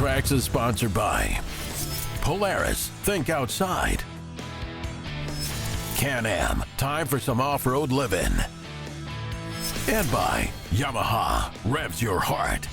Trax is sponsored by Polaris, think outside. Can-Am, time for some off-road living. And by Yamaha, revs your heart.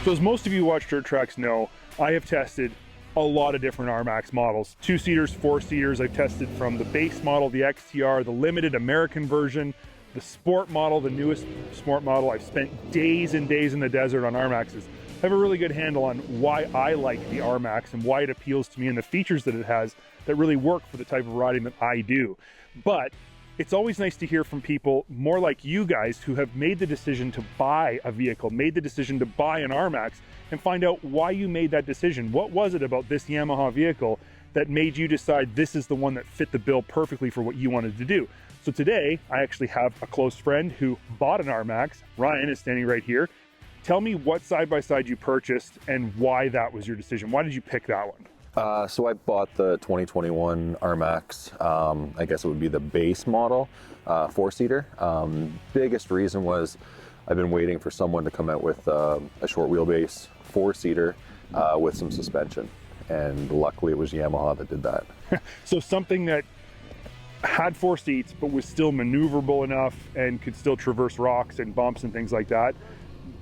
So as most of you who watch Dirt Tracks know, I have tested a lot of different RMAX models. 2-seaters, 4-seaters. I've tested from the base model, the XTR, the limited American version, the sport model, the newest sport model. I've spent days and days in the desert on RMAXs. I have a really good handle on why I like the RMAX and why it appeals to me and the features that it has that really work for the type of riding that I do. But it's always nice to hear from people more like you guys who have made the decision to buy a vehicle, made the decision to buy an RMAX, and find out why you made that decision. What was it about this Yamaha vehicle that made you decide this is the one that fit the bill perfectly for what you wanted to do? So today, I actually have a close friend who bought an RMAX. Ryan is standing right here. Tell me what side-by-side you purchased and why that was your decision. Why did you pick that one? So I bought the 2021 RMAX. I guess it would be the base model, 4-seater. Biggest reason was I've been waiting for someone to come out with a short wheelbase 4-seater with some suspension, and luckily it was Yamaha that did that. So something that had 4 seats but was still maneuverable enough and could still traverse rocks and bumps and things like that,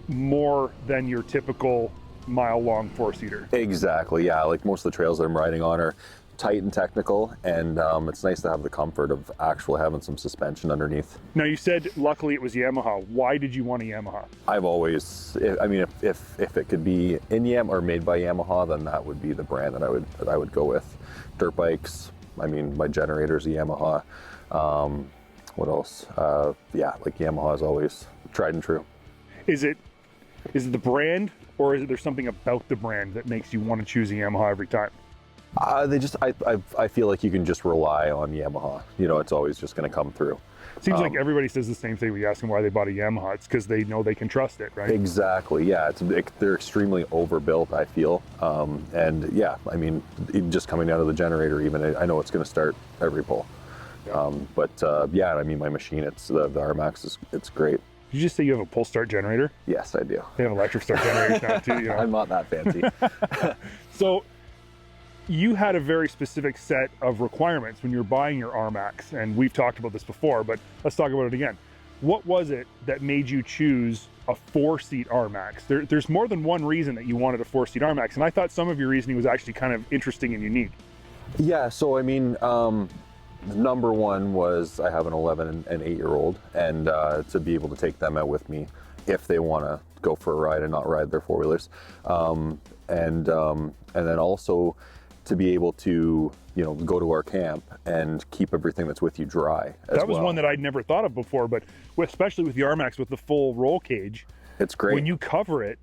more than your typical mile-long 4-seater. Exactly, yeah. Like most of the trails that I'm riding on are tight and technical, and it's nice to have the comfort of actually having some suspension underneath. Now you said luckily it was Yamaha. Why did you want a Yamaha? I've always, I mean, if it could be in Yamaha or made by Yamaha, then that would be the brand that I would go with. Dirt bikes, I mean, my generator's a Yamaha. What else? Yeah, like Yamaha is always tried and true. Is it the brand, or is there something about the brand that makes you want to choose a Yamaha every time? I feel like you can just rely on Yamaha. You know, it's always just going to come through. Seems like everybody says the same thing when you ask them why they bought a Yamaha. It's because they know they can trust it, right? Exactly, yeah. They're extremely overbuilt, I feel. And yeah, I mean, just coming out of the generator even, I know it's going to start every pull. Yeah. Yeah, I mean, my machine, it's the RMAX, it's great. Did you just say you have a pull start generator? Yes, I do. They have electric start generators now too, you know? I'm not that fancy. So you had a very specific set of requirements when you're buying your RMAX, and we've talked about this before, but let's talk about it again. What was it that made you choose a 4-seat RMAX? There's more than one reason that you wanted a 4-seat RMAX, and I thought some of your reasoning was actually kind of interesting and unique. Yeah, so I mean, number one was I have an 11 and 8-year-old, and to be able to take them out with me if they want to go for a ride and not ride their 4-wheelers. And then also to be able to, you know, go to our camp and keep everything that's with you dry as That was well. one that I'd never thought of before, but especially with the RMAX with the full roll cage. It's great. When you cover it,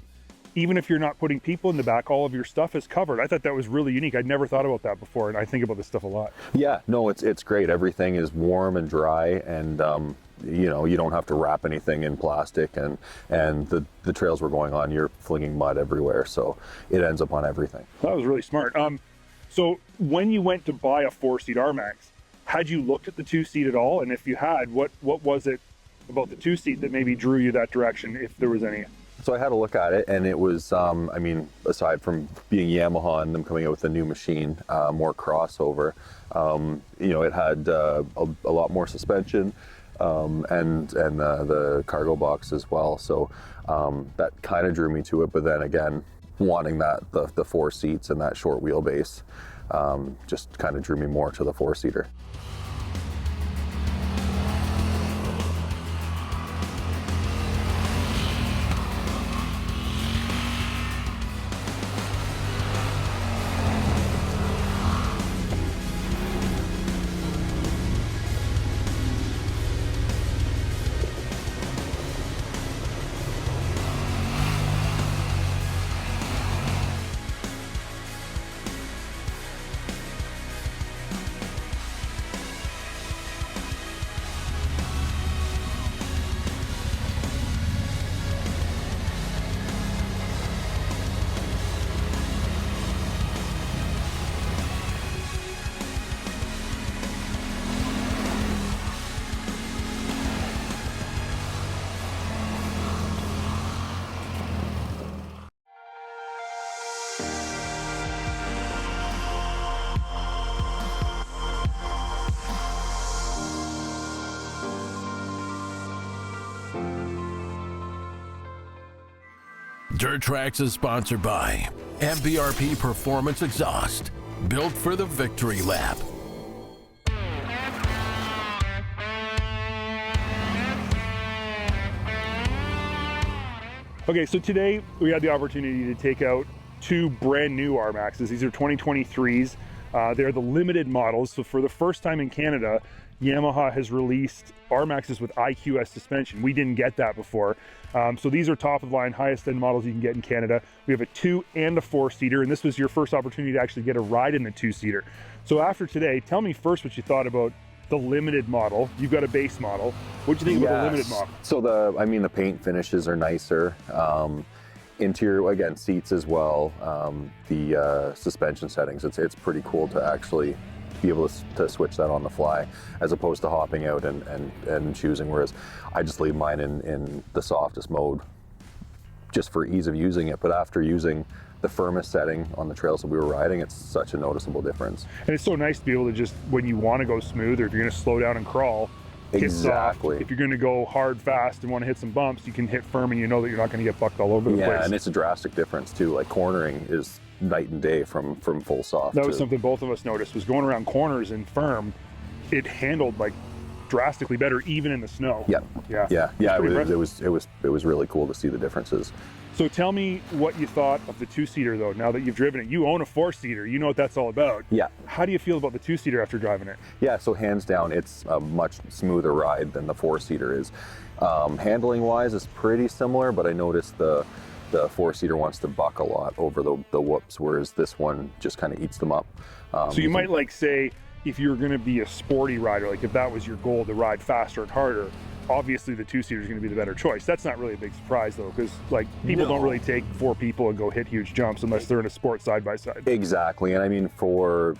even if you're not putting people in the back, all of your stuff is covered. I thought that was really unique. I'd never thought about that before, and I think about this stuff a lot. Yeah, no, it's great. Everything is warm and dry, and you know, you don't have to wrap anything in plastic, and the trails we're going on, you're flinging mud everywhere, so it ends up on everything. That was really smart. So when you went to buy a 4-seat RMAX, had you looked at the 2-seat at all? And if you had, what was it about the 2-seat that maybe drew you that direction, if there was any? So I had a look at it, and it was, I mean, aside from being Yamaha and them coming out with a new machine, more crossover, you know, it had a lot more suspension, and the cargo box as well. So that kind of drew me to it. But then again, wanting the 4 seats and that short wheelbase just kind of drew me more to the 4-seater. Dirt Trax is sponsored by MBRP Performance Exhaust, built for the victory lap. Okay, so today we had the opportunity to take out two brand new RMAXs. These are 2023s. They're the limited models. So for the first time in Canada, Yamaha has released RMAXs with IQS suspension. We didn't get that before. So these are top of the line, highest end models you can get in Canada. We have a 2 and a 4-seater, and this was your first opportunity to actually get a ride in the 2-seater. So after today, tell me first what you thought about the limited model. You've got a base model. What do you think about the limited model? So the paint finishes are nicer. Interior, again, seats as well. The suspension settings, it's pretty cool to actually be able to switch that on the fly, as opposed to hopping out and choosing, whereas I just leave mine in the softest mode just for ease of using it. But after using the firmest setting on the trails that we were riding, it's such a noticeable difference. And it's so nice to be able to just, when you want to go smooth, or if you're going to slow down and crawl, exactly. If you're going to go hard, fast, and want to hit some bumps, you can hit firm, and you know that you're not going to get bucked all over the place. Yeah, and it's a drastic difference too. Like cornering is night and day from full soft. That was something both of us noticed, was going around corners in firm, it handled like drastically better even in the snow. Yeah. It was really cool to see the differences. So tell me what you thought of the 2-seater though, now that you've driven it. You own a 4-seater, you know what that's all about. Yeah. How do you feel about the 2-seater after driving it? Yeah, so hands down, it's a much smoother ride than the 4-seater is. Handling wise, it's pretty similar, but I noticed the 4-seater wants to buck a lot over the whoops, whereas this one just kind of eats them up. So you might like say, if you're going to be a sporty rider, like if that was your goal to ride faster and harder, obviously the 2-seater is going to be the better choice. That's not really a big surprise though, because like people don't really take 4 people and go hit huge jumps unless they're in a sport side by side. Exactly, and I mean for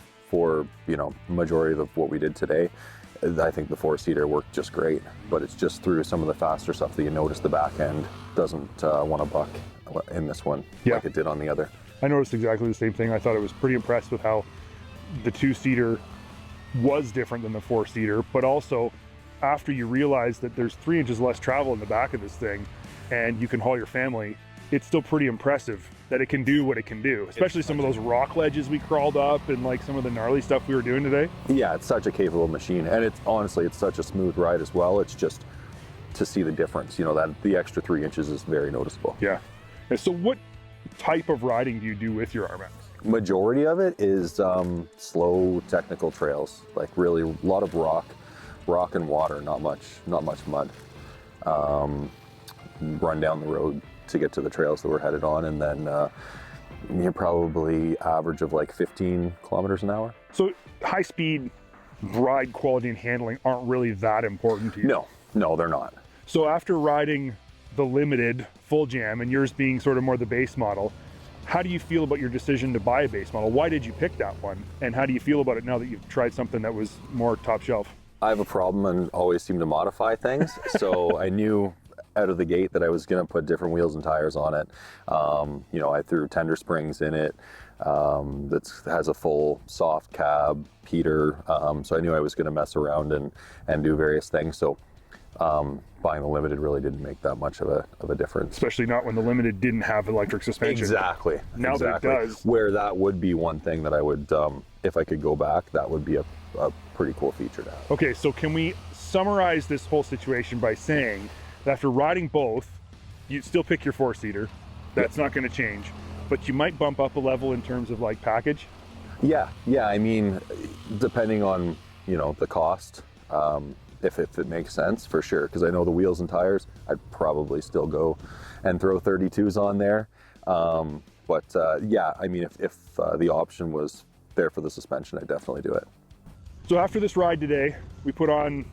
majority of what we did today, I think the 4-seater worked just great. But it's just through some of the faster stuff that you notice the back end doesn't want to buck in this one like it did on the other. I noticed exactly the same thing. I thought I was pretty impressed with how the 2-seater was different than the 4-seater, but also after you realize that there's 3 inches less travel in the back of this thing and you can haul your family, it's still pretty impressive that it can do what it can do, especially some of those rock ledges we crawled up and like some of the gnarly stuff we were doing today. Yeah, it's such a capable machine, and it's honestly, it's such a smooth ride as well. It's just to see the difference, that the extra 3 inches is very noticeable. Yeah. And so what type of riding do you do with your RMAX? Majority of it is slow technical trails, like really a lot of rock and water, not much mud. Run down the road to get to the trails that we're headed on, and then you're probably average of like 15 kilometers an hour. So high speed ride quality and handling aren't really that important to you? No, they're not. So after riding the limited full jam and yours being sort of more the base model, how do you feel about your decision to buy a base model? Why did you pick that one? And how do you feel about it now that you've tried something that was more top shelf? I have a problem and always seem to modify things. So I knew out of the gate that I was going to put different wheels and tires on it. I threw tender springs in it. That has a full soft cab, heater. So I knew I was going to mess around and do various things. So buying the limited really didn't make that much of a difference. Especially not when the limited didn't have electric suspension. Exactly. Now that it does. Where that would be one thing that I would, if I could go back, that would be a pretty cool feature to have. Okay, so can we summarize this whole situation by saying that after riding both, you'd still pick your 4-seater. That's not going to change, but you might bump up a level in terms of like package? Yeah. I mean, depending on, the cost, if it makes sense, for sure. Because I know the wheels and tires, I'd probably still go and throw 32s on there. I mean, if the option was there for the suspension, I'd definitely do it. So after this ride today, we put on,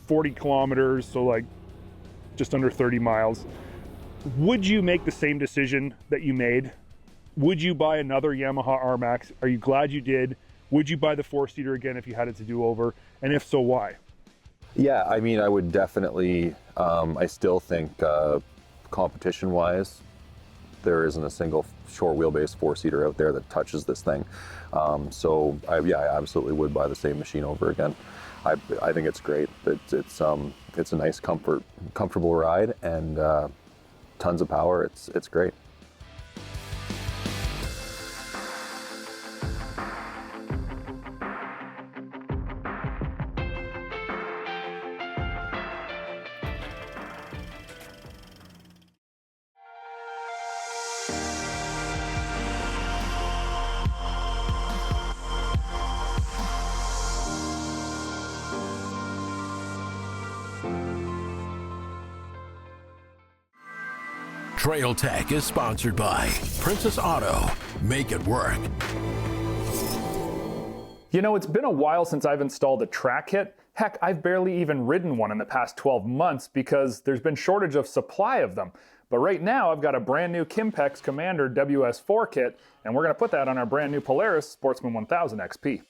40 kilometers, so like just under 30 miles. Would you make the same decision that you made? Would you buy another Yamaha RMAX? Are you glad you did? Would you buy the 4-seater again if you had it to do over? And if so, why? Yeah, I mean, I would definitely, I still think competition-wise, there isn't a single short wheelbase 4-seater out there that touches this thing. I absolutely would buy the same machine over again. I think it's great. It's a nice comfortable ride, and tons of power. It's great. Trail Tech is sponsored by Princess Auto. Make it work. You know, it's been a while since I've installed a track kit. Heck, I've barely even ridden one in the past 12 months because there's been shortage of supply of them. But right now I've got a brand new Kimpex Commander WS4 kit, and we're going to put that on our brand new Polaris Sportsman 1000 XP.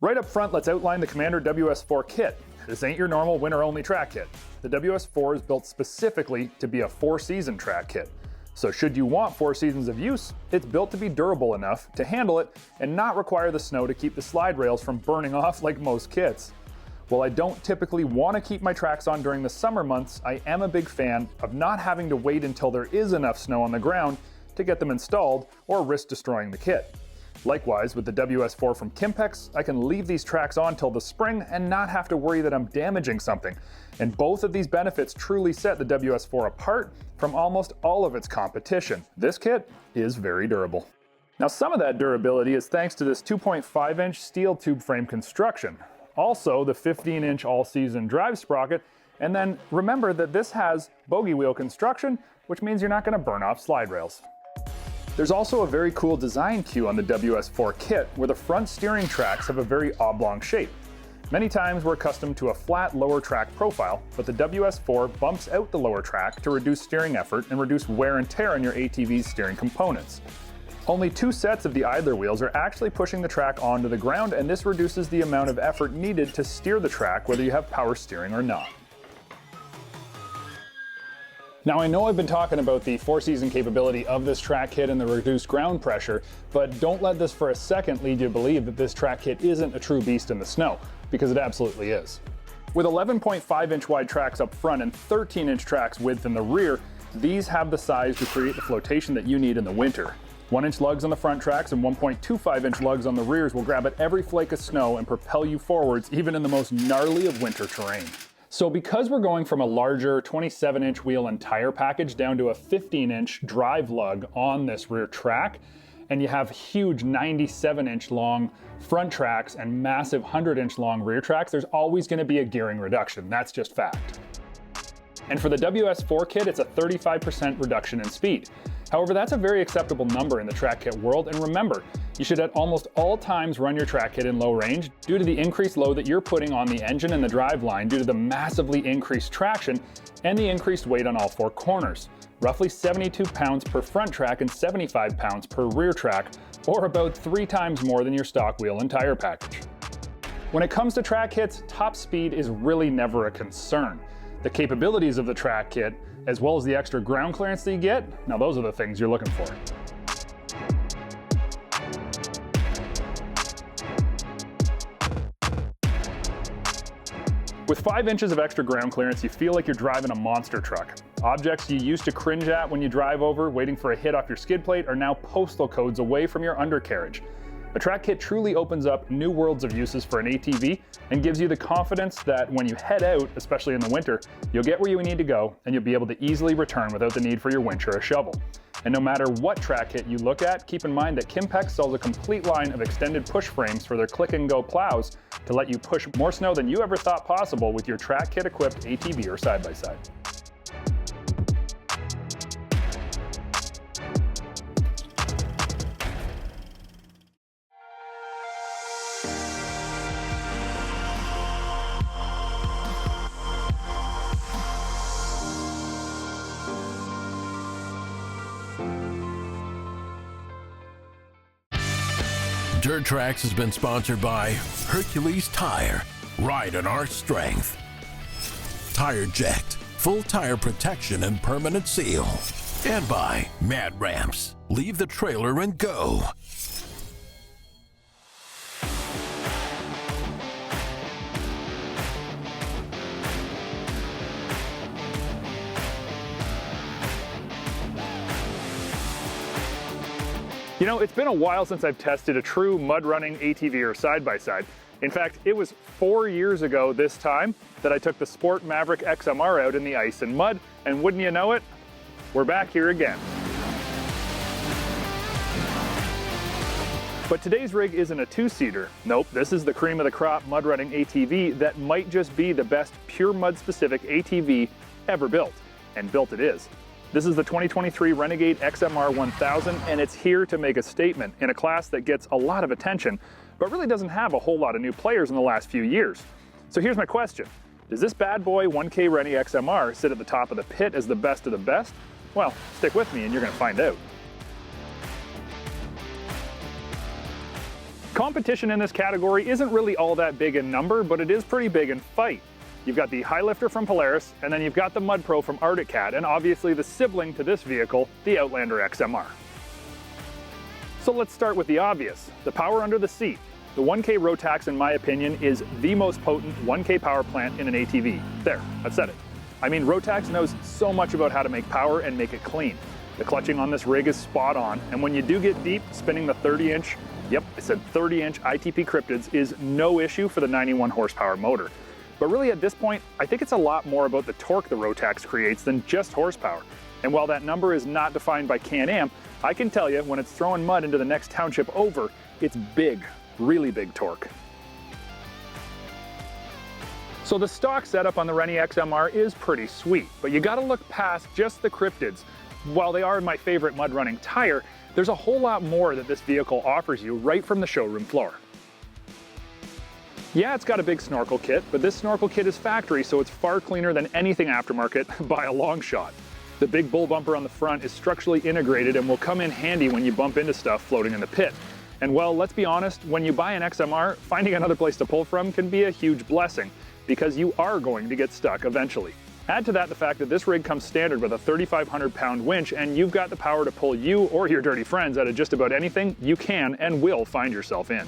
Right up front, let's outline the Commander WS4 kit. This ain't your normal winter-only track kit. The WS4 is built specifically to be a 4-season track kit. So should you want 4 seasons of use, it's built to be durable enough to handle it and not require the snow to keep the slide rails from burning off like most kits. While I don't typically want to keep my tracks on during the summer months, I am a big fan of not having to wait until there is enough snow on the ground to get them installed or risk destroying the kit. Likewise, with the WS4 from Kimpex, I can leave these tracks on till the spring and not have to worry that I'm damaging something. And both of these benefits truly set the WS4 apart from almost all of its competition. This kit is very durable. Now, some of that durability is thanks to this 2.5-inch steel tube frame construction. Also, the 15-inch all-season drive sprocket, and then remember that this has bogey wheel construction, which means you're not going to burn off slide rails. There's also a very cool design cue on the WS4 kit where the front steering tracks have a very oblong shape. Many times we're accustomed to a flat lower track profile, but the WS4 bumps out the lower track to reduce steering effort and reduce wear and tear on your ATV's steering components. Only 2 sets of the idler wheels are actually pushing the track onto the ground, and this reduces the amount of effort needed to steer the track whether you have power steering or not. Now, I know I've been talking about the 4-season capability of this track kit and the reduced ground pressure, but don't let this for a second lead you to believe that this track kit isn't a true beast in the snow, because it absolutely is. With 11.5-inch wide tracks up front and 13-inch tracks width in the rear, these have the size to create the flotation that you need in the winter. 1-inch lugs on the front tracks and 1.25-inch lugs on the rears will grab at every flake of snow and propel you forwards even in the most gnarly of winter terrain. So because we're going from a larger 27-inch wheel and tire package down to a 15-inch drive lug on this rear track, and you have huge 97-inch long front tracks and massive 100-inch long rear tracks, there's always going to be a gearing reduction. That's just fact. And for the WS4 kit, it's a 35% reduction in speed. However, that's a very acceptable number in the track kit world, and remember, you should at almost all times run your track kit in low range due to the increased load that you're putting on the engine and the drive line due to the massively increased traction and the increased weight on all 4 corners. Roughly 72 pounds per front track and 75 pounds per rear track, or about 3 times more than your stock wheel and tire package. When it comes to track kits, top speed is really never a concern. The capabilities of the track kit, as well as the extra ground clearance that you get, now those are the things you're looking for. With 5 inches of extra ground clearance, you feel like you're driving a monster truck. Objects you used to cringe at when you drive over, waiting for a hit off your skid plate, are now postal codes away from your undercarriage. A track kit truly opens up new worlds of uses for an ATV and gives you the confidence that when you head out, especially in the winter, you'll get where you need to go and you'll be able to easily return without the need for your winch or a shovel. And no matter what track kit you look at, keep in mind that Kimpex sells a complete line of extended push frames for their click-and-go plows to let you push more snow than you ever thought possible with your track kit equipped ATV or side-by-side. Dirt Trax has been sponsored by Hercules Tire. Ride on our strength. Tire Jet. Full tire protection and permanent seal. And by Mad Ramps. Leave the trailer and go. You know, it's been a while since I've tested a true mud running ATV or side-by-side. In fact, it was 4 years ago this time that I took the Sport Maverick XMR out in the ice and mud, and wouldn't you know it, we're back here again. But today's rig isn't a two-seater. Nope, this is the cream of the crop mud running ATV that might just be the best pure mud specific ATV ever built. And built it is. This is the 2023 Renegade XMR 1000, and it's here to make a statement in a class that gets a lot of attention, but really doesn't have a whole lot of new players in the last few years. So here's my question. Does this bad boy 1K Rennie XMR sit at the top of the pit as the best of the best? Well, stick with me and you're gonna find out. Competition in this category isn't really all that big in number, but it is pretty big in fight. You've got the High Lifter from Polaris, and then you've got the Mud Pro from Arctic Cat, and obviously the sibling to this vehicle, the Outlander XMR. So let's start with the obvious, the power under the seat. The 1K Rotax, in my opinion, is the most potent 1K power plant in an ATV. There, I've said it. I mean, Rotax knows so much about how to make power and make it clean. The clutching on this rig is spot on, and when you do get deep, spinning the 30-inch, yep, I said 30-inch ITP cryptids is no issue for the 91 horsepower motor. But really at this point, I think it's a lot more about the torque the Rotax creates than just horsepower. And while that number is not defined by Can-Am, I can tell you when it's throwing mud into the next township over, it's big, really big torque. So the stock setup on the Rennie XMR is pretty sweet, but you gotta look past just the cryptids. While they are my favorite mud running tire, there's a whole lot more that this vehicle offers you right from the showroom floor. Yeah, it's got a big snorkel kit, but this snorkel kit is factory, so it's far cleaner than anything aftermarket by a long shot. The big bull bumper on the front is structurally integrated and will come in handy when you bump into stuff floating in the pit. And well, let's be honest, when you buy an XMR, finding another place to pull from can be a huge blessing, because you are going to get stuck eventually. Add to that the fact that this rig comes standard with a 3,500 pound winch, and you've got the power to pull you or your dirty friends out of just about anything you can and will find yourself in.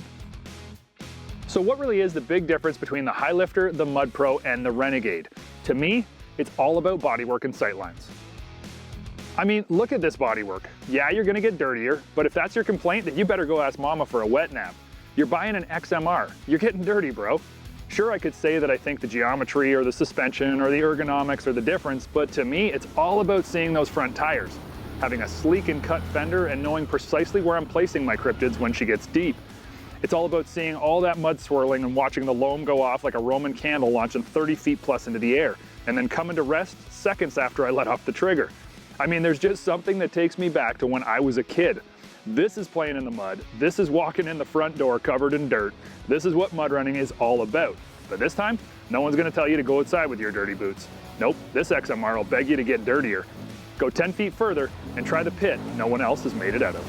So what really is the big difference between the High Lifter, the Mud Pro, and the Renegade? To me, it's all about bodywork and sightlines. I mean, look at this bodywork. Yeah, you're gonna get dirtier, but if that's your complaint, then you better go ask mama for a wet nap. You're buying an XMR. You're getting dirty, bro. Sure, I could say that I think the geometry or the suspension or the ergonomics are the difference, but to me, it's all about seeing those front tires, having a sleek and cut fender and knowing precisely where I'm placing my cryptids when she gets deep. It's all about seeing all that mud swirling and watching the loam go off like a Roman candle launching 30 feet plus into the air, and then coming to rest seconds after I let off the trigger. I mean, there's just something that takes me back to when I was a kid. This is playing in the mud. This is walking in the front door covered in dirt. This is what mud running is all about. But this time, no one's gonna tell you to go outside with your dirty boots. Nope, this XMR will beg you to get dirtier. Go 10 feet further and try the pit no one else has made it out of.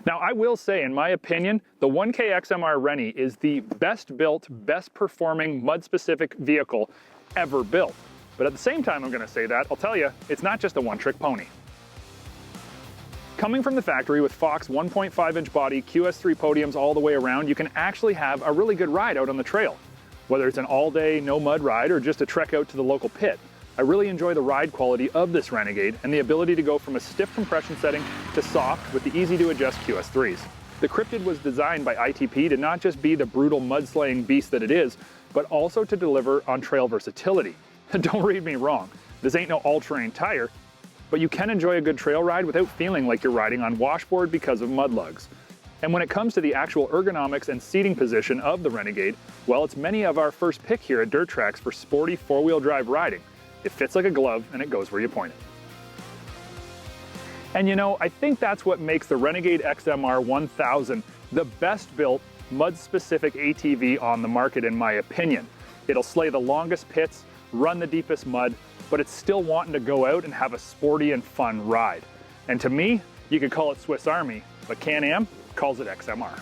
Now, I will say, in my opinion, the 1K XMR Rennie is the best built, best performing mud-specific vehicle ever built. But at the same time I'm gonna say that, I'll tell you, it's not just a one-trick pony. Coming from the factory with Fox 1.5-inch body, QS3 podiums all the way around, you can actually have a really good ride out on the trail. Whether it's an all-day, no-mud ride or just a trek out to the local pit, I really enjoy the ride quality of this Renegade and the ability to go from a stiff compression setting to soft with the easy-to-adjust QS3s. The cryptid was designed by ITP to not just be the brutal mud-slaying beast that it is, but also to deliver on trail versatility. Don't read me wrong, this ain't no all-terrain tire, but you can enjoy a good trail ride without feeling like you're riding on washboard because of mud lugs. And when it comes to the actual ergonomics and seating position of the Renegade, well, it's many of our first pick here at Dirt Trax for sporty four-wheel drive riding. It fits like a glove and it goes where you point it. And you know, I think that's what makes the Renegade XMR 1000 the best built mud-specific ATV on the market in my opinion. It'll slay the longest pits, run the deepest mud, but it's still wanting to go out and have a sporty and fun ride. And to me, you could call it Swiss Army, but Can-Am calls it XMR.